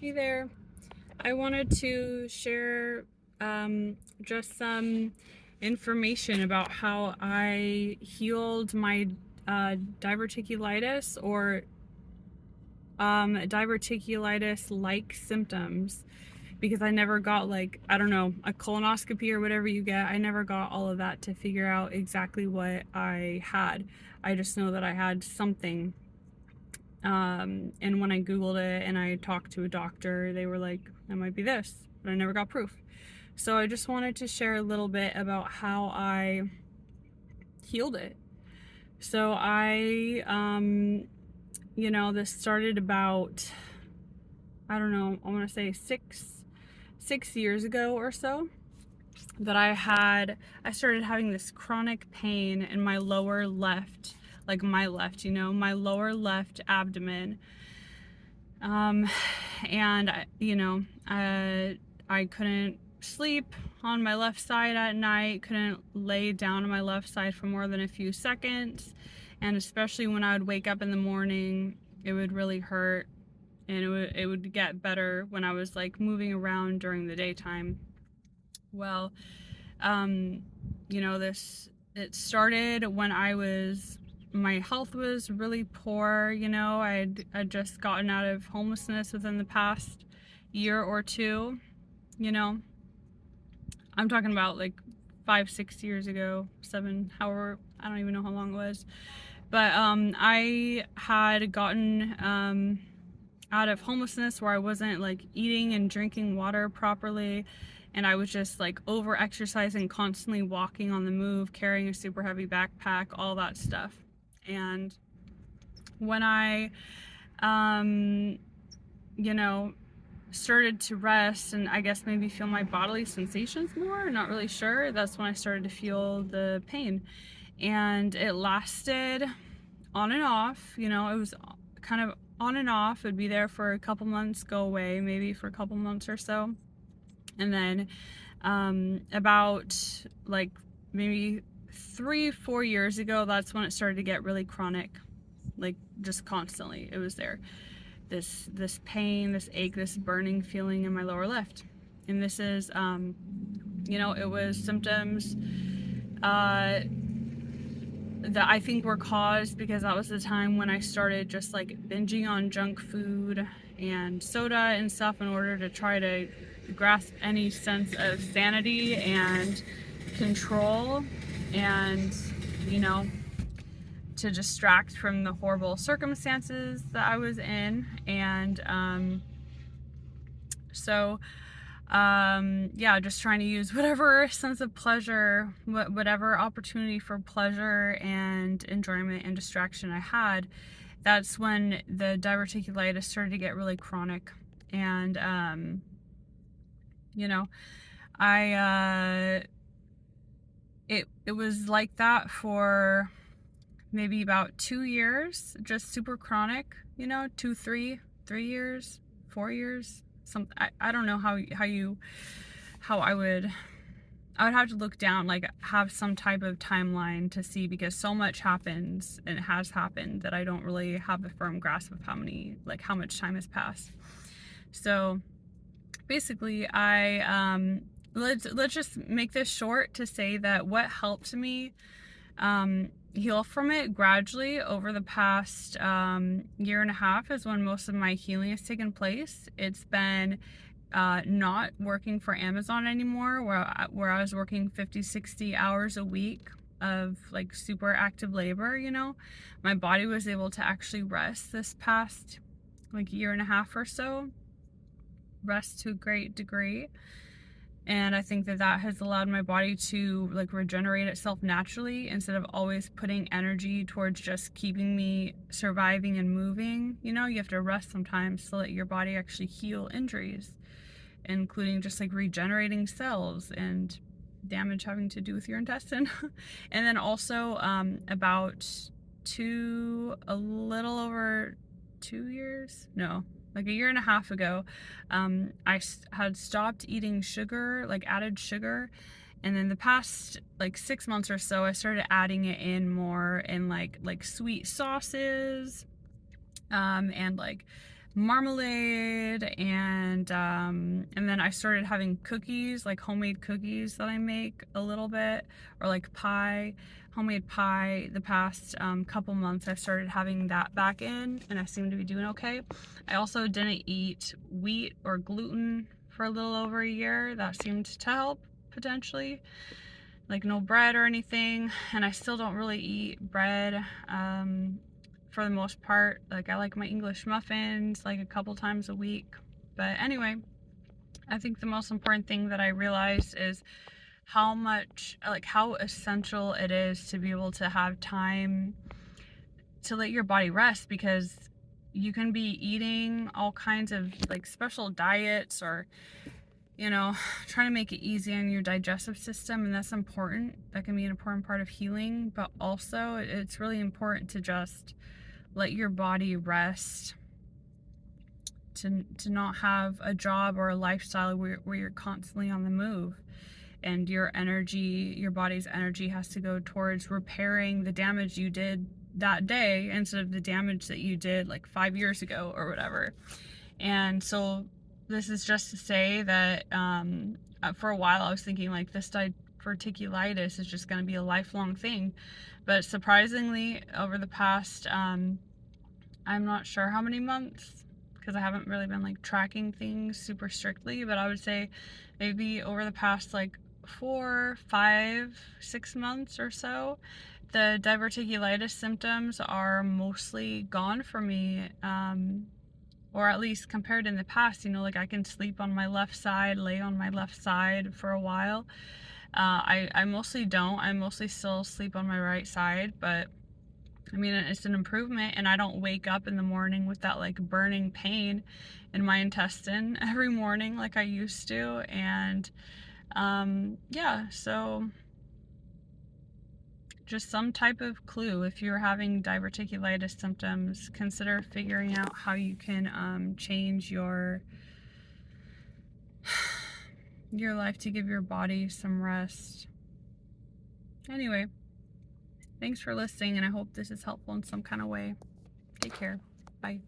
Hey there. I wanted to share just some information about how I healed my diverticulitis or diverticulitis-like symptoms, because I never got, like, I don't know, a colonoscopy or whatever you get. I never got all of that to figure out exactly what I had. I just know that I had something. And when I Googled it and I talked to a doctor, they were like, it might be this, but I never got proof. So I just wanted to share a little bit about how I healed it. So this started about, I don't know, I want to say six years ago or so, that I started having this chronic pain in my lower left, like my left, my lower left abdomen. And I couldn't sleep on my left side at night, couldn't lay down on my left side for more than a few seconds. And especially when I would wake up in the morning, it would really hurt. And it would get better when I was like moving around during the daytime. Well, it started when my health was really poor. I'd just gotten out of homelessness within the past year or two. I'm talking about like 5-6 years ago, 7, however, I don't even know how long it was. But I had gotten out of homelessness where I wasn't like eating and drinking water properly, and I was just like over exercising, constantly walking on the move, carrying a super heavy backpack, all that stuff. And when I started to rest and I guess maybe feel my bodily sensations more, not really sure, that's when I started to feel the pain. And it lasted on and off. It was kind of on and off. It'd be there for a couple months, go away maybe for a couple months or so. And then about like maybe 3-4 years ago, that's when it started to get really chronic, like just constantly. It was there. This pain, this ache, this burning feeling in my lower left. And this is, it was symptoms that I think were caused because that was the time when I started just like binging on junk food and soda and stuff in order to try to grasp any sense of sanity and control, and to distract from the horrible circumstances that I was in. And just trying to use whatever sense of pleasure, whatever opportunity for pleasure and enjoyment and distraction I had. That's when the diverticulitis started to get really chronic. And it was like that for maybe about 2 years, just super chronic, 2, 3 years, 4 years. I don't know how I would have to look down, like have some type of timeline to see, because so much happens and it has happened that I don't really have a firm grasp of how much time has passed. So basically let's just make this short to say that what helped me heal from it gradually over the past year and a half is when most of my healing has taken place. It's been not working for Amazon anymore, where I was working 50-60 hours a week of like super active labor. My body was able to actually rest this past like year and a half or so, rest to a great degree. And I think that has allowed my body to like regenerate itself naturally, instead of always putting energy towards just keeping me surviving and moving. You have to rest sometimes to let your body actually heal injuries, including just like regenerating cells and damage having to do with your intestine. And then also about a little over 2 years, no, like a year and a half ago, I had stopped eating sugar, like added sugar. And then the past like 6 months or so, I started adding it in more in like sweet sauces, and like marmalade, and then I started having cookies, like homemade cookies that I make a little bit, or like pie, homemade pie. The past couple months I've started having that back in, and I seem to be doing okay. I also didn't eat wheat or gluten for a little over a year. That seemed to help potentially, like no bread or anything, and I still don't really eat bread for the most part. Like I like my English muffins like a couple times a week. But anyway, I think the most important thing that I realized is how much, like how essential it is to be able to have time to let your body rest, because you can be eating all kinds of like special diets, or trying to make it easy on your digestive system, and that's important. That can be an important part of healing, but also it's really important to just let your body rest, to not have a job or a lifestyle where you're constantly on the move, and your body's energy has to go towards repairing the damage you did that day instead of the damage that you did like 5 years ago or whatever. And so this is just to say that for a while I was thinking like this diverticulitis is just going to be a lifelong thing, but surprisingly over the past I'm not sure how many months, because I haven't really been like tracking things super strictly, but I would say maybe over the past like 4, 5, 6 months or so, the diverticulitis symptoms are mostly gone for me, or at least compared in the past. Like I can sleep on my left side, lay on my left side for a while. I mostly don't. I mostly still sleep on my right side, but I mean, it's an improvement, and I don't wake up in the morning with that like burning pain in my intestine every morning like I used to. And yeah, so just some type of clue. If you're having diverticulitis symptoms, consider figuring out how you can change your life to give your body some rest. Anyway, thanks for listening, and I hope this is helpful in some kind of way. Take care. Bye.